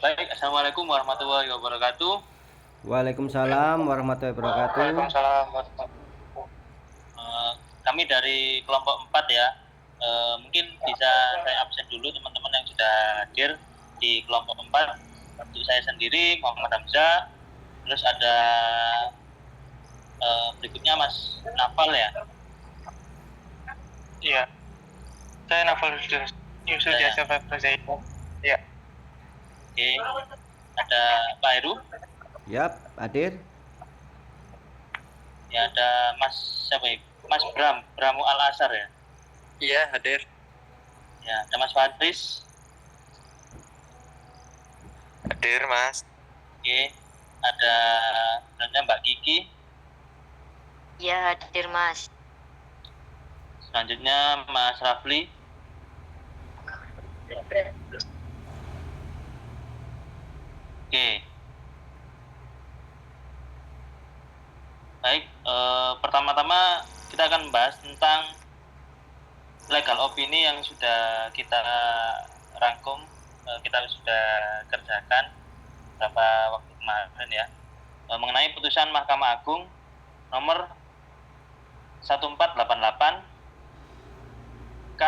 Baik, Assalamualaikum warahmatullahi wabarakatuh. Waalaikumsalam warahmatullahi wabarakatuh. Waalaikumsalam warahmatullahi wabarakatuh. Kami dari kelompok 4 ya. Mungkin bisa saya absen dulu teman-teman yang sudah hadir di kelompok 4. Untuk saya sendiri, Muhammad Hamzah. Terus ada berikutnya Mas Nafal ya. Iya, saya Nafal Yusuf Jasa Zaid. Iya. Oke, ada Pak Heru. Yap, hadir. Ya, ada Mas siapa ya? Mas Bramu Al Asar ya. Iya, hadir. Ya, ada Mas Fadris. Hadir, Mas. Oke, ada Mbak Kiki. Ya, hadir Mas. Selanjutnya Mas Rafli. Oke. Baik, pertama-tama kita akan membahas tentang legal opini yang sudah kita rangkum, kita sudah kerjakan beberapa waktu kemarin ya, mengenai putusan Mahkamah Agung nomor 1488 K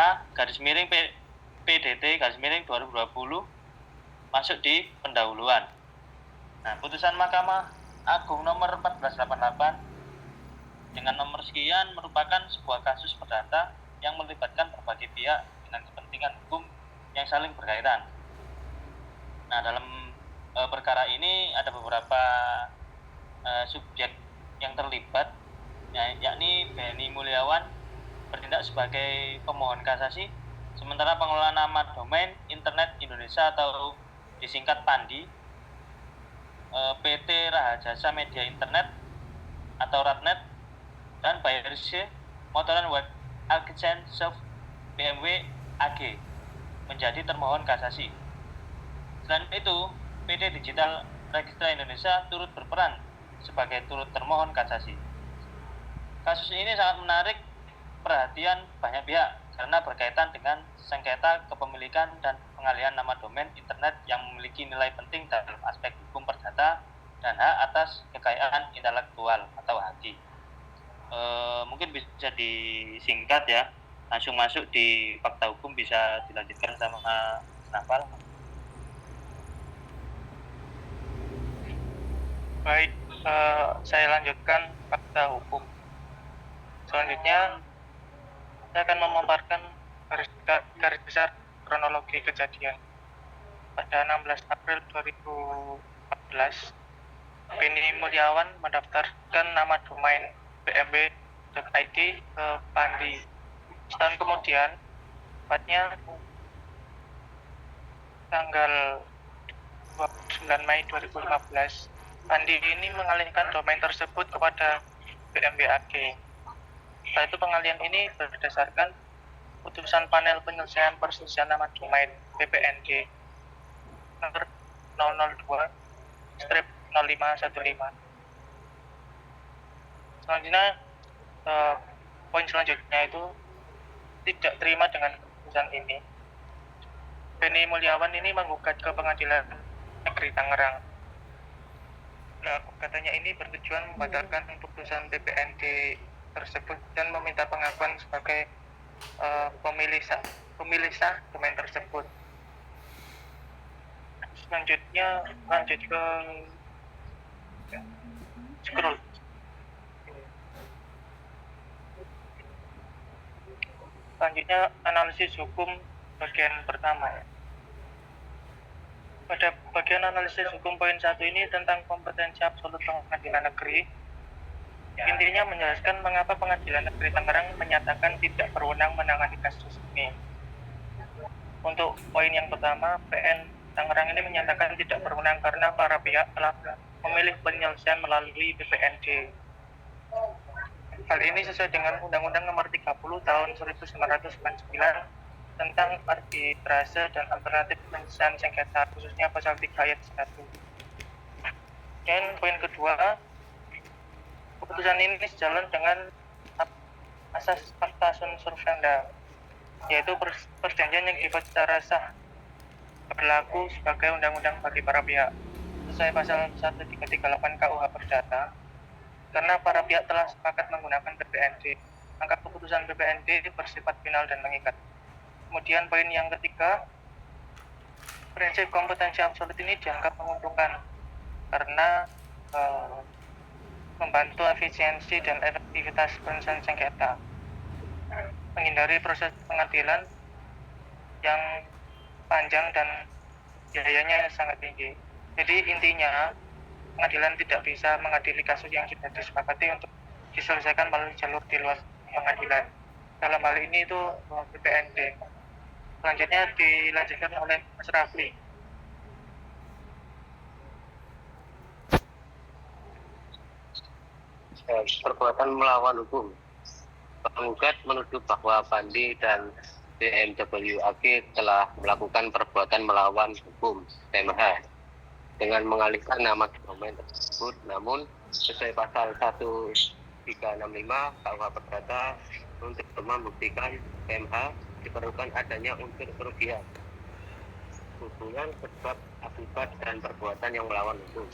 PDT 2020 masuk di pendahuluan. Nah, putusan Mahkamah Agung nomor 1488 dengan nomor sekian merupakan sebuah kasus perdata yang melibatkan berbagai pihak dengan kepentingan hukum yang saling berkaitan. Nah, dalam perkara ini ada beberapa subjek yang terlibat, yakni Benny Mulyawan bertindak sebagai pemohon kasasi, sementara pengelola nama domain Internet Indonesia atau disingkat PANDI, PT Rahajasa Media Internet atau Ratnet, dan Bayersche Motoren Web Agensoft BMW AG menjadi termohon kasasi. Selain itu, PT Digital Register Indonesia turut berperan sebagai turut termohon kasasi. Kasus ini sangat menarik perhatian banyak pihak karena berkaitan dengan sengketa kepemilikan dan pengalihan nama domain internet yang memiliki nilai penting dalam aspek hukum perdata dan hak atas kekayaan intelektual atau HAKI. Mungkin bisa disingkat ya, langsung masuk di fakta hukum, bisa dilanjutkan sama Nafal. Baik, saya lanjutkan fakta hukum. Selanjutnya, saya akan memaparkan garis besar kronologi kejadian. Pada 16 April 2014, Benny Mulyawan mendaftarkan nama domain bmw.id ke Pandi. Setahun kemudian, tepatnya tanggal 29 Mei 2015, Pandi ini mengalihkan domain tersebut kepada BMW AG. Setelah itu pengalihan ini berdasarkan putusan panel penyelesaian perselisihan nama domain PPND nomor 002/0515. Selanjutnya, poin selanjutnya itu tidak terima dengan keputusan ini. Benny Mulyawan ini menggugat ke Pengadilan Negeri Tangerang. Nah, katanya ini bertujuan membatalkan putusan PPND tersebut dan meminta pengakuan sebagai pemilik sah domain tersebut. Selanjutnya lanjut ke scroll. Selanjutnya analisis hukum bagian pertama ya. Pada bagian analisis hukum poin 1 ini tentang kompetensi absolut pengadilan negeri. Intinya menjelaskan mengapa Pengadilan Negeri Tangerang menyatakan tidak berwenang menangani kasus ini. Untuk poin yang pertama, PN Tangerang ini menyatakan tidak berwenang karena para pihak telah memilih penyelesaian melalui PPND. Hal ini sesuai dengan Undang-Undang Nomor 30 Tahun 1999 tentang arbitrase dan alternatif penyelesaian sengketa, khususnya pasal 3 ayat 1. Dan poin kedua, keputusan ini sejalan dengan asas fakta sunt servanda, yaitu perjanjian yang dibuat secara sah berlaku sebagai undang-undang bagi para pihak sesuai pasal 1338 KUH Perdata. Karena para pihak telah sepakat menggunakan PPND, maka keputusan PPND bersifat final dan mengikat. Kemudian poin yang ketiga, prinsip kompetensi absolut ini dianggap menguntungkan karena membantu efisiensi dan efektivitas penyelesaian sengketa, menghindari proses pengadilan yang panjang dan biayanya sangat tinggi. Jadi intinya pengadilan tidak bisa mengadili kasus yang sudah disepakati untuk diselesaikan melalui jalur di luar pengadilan. Dalam hal ini itu PPND. Selanjutnya dilanjutkan oleh Mas Rafli. Perbuatan melawan hukum. Penggugat menuduh bahwa Pandi dan BMW AG telah melakukan perbuatan melawan hukum (PMH) dengan mengalihkan nama domain tersebut, namun sesuai pasal 1365 KUH Perdata, untuk membuktikan PMH diperlukan adanya unsur kerugian, hubungan sebab akibat dan perbuatan yang melawan hukum.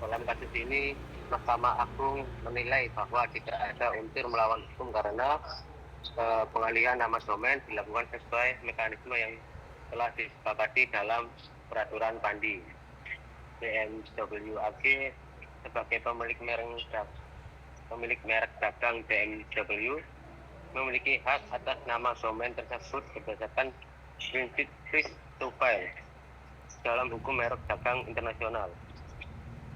Dalam kasus ini, Mahkamah Agung menilai bahwa tidak ada unsur melawan hukum karena pengalihan nama domain dilakukan sesuai mekanisme yang telah disepakati dalam peraturan Pandi. BMW AG sebagai pemilik merek dagang BMW memiliki hak atas nama domain tersebut berdasarkan prinsip first to file dalam hukum merek dagang internasional.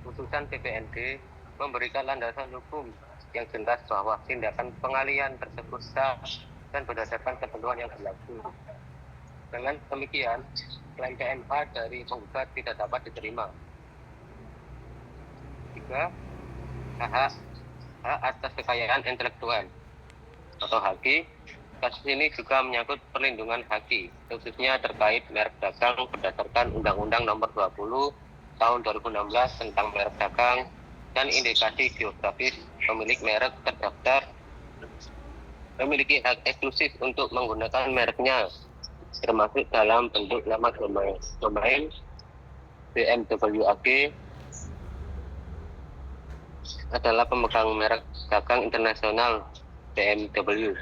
Putusan PPND memberikan landasan hukum yang jelas bahwa tindakan pengalihan tersebut sah dan berdasarkan ketentuan yang berlaku. Dengan demikian, klaim PMH dari penggugat tidak dapat diterima. 3. Hak atas kekayaan intelektual atau HAKI. Kasus ini juga menyangkut perlindungan HAKI, khususnya terkait merek dagang berdasarkan Undang-Undang Nomor 20 Tahun 2016 tentang merek dagang dan indikasi geografis. Pemilik merek terdaftar memiliki hak eksklusif untuk menggunakan mereknya, termasuk dalam bentuk nama domain BMW AG adalah pemegang merek dagang internasional BMW,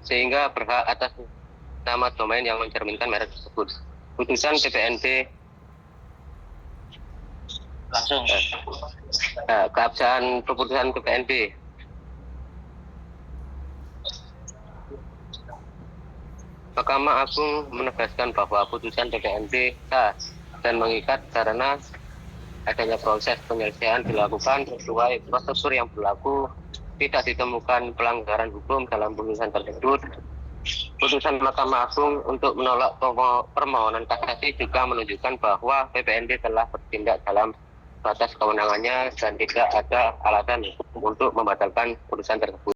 sehingga berhak atas nama domain yang mencerminkan merek tersebut. Putusan PPND Langsung. Keabsahan keputusan PPND. Mahkamah Agung menegaskan bahwa putusan PPND sah dan mengikat karena adanya proses penyelesaian dilakukan sesuai prosedur yang berlaku, tidak ditemukan pelanggaran hukum dalam putusan tersebut. Putusan Mahkamah Agung untuk menolak permohonan kasasi juga menunjukkan bahwa PPND telah bertindak dalam batas kewenangannya dan tidak ada alasan hukum untuk membatalkan putusan tersebut.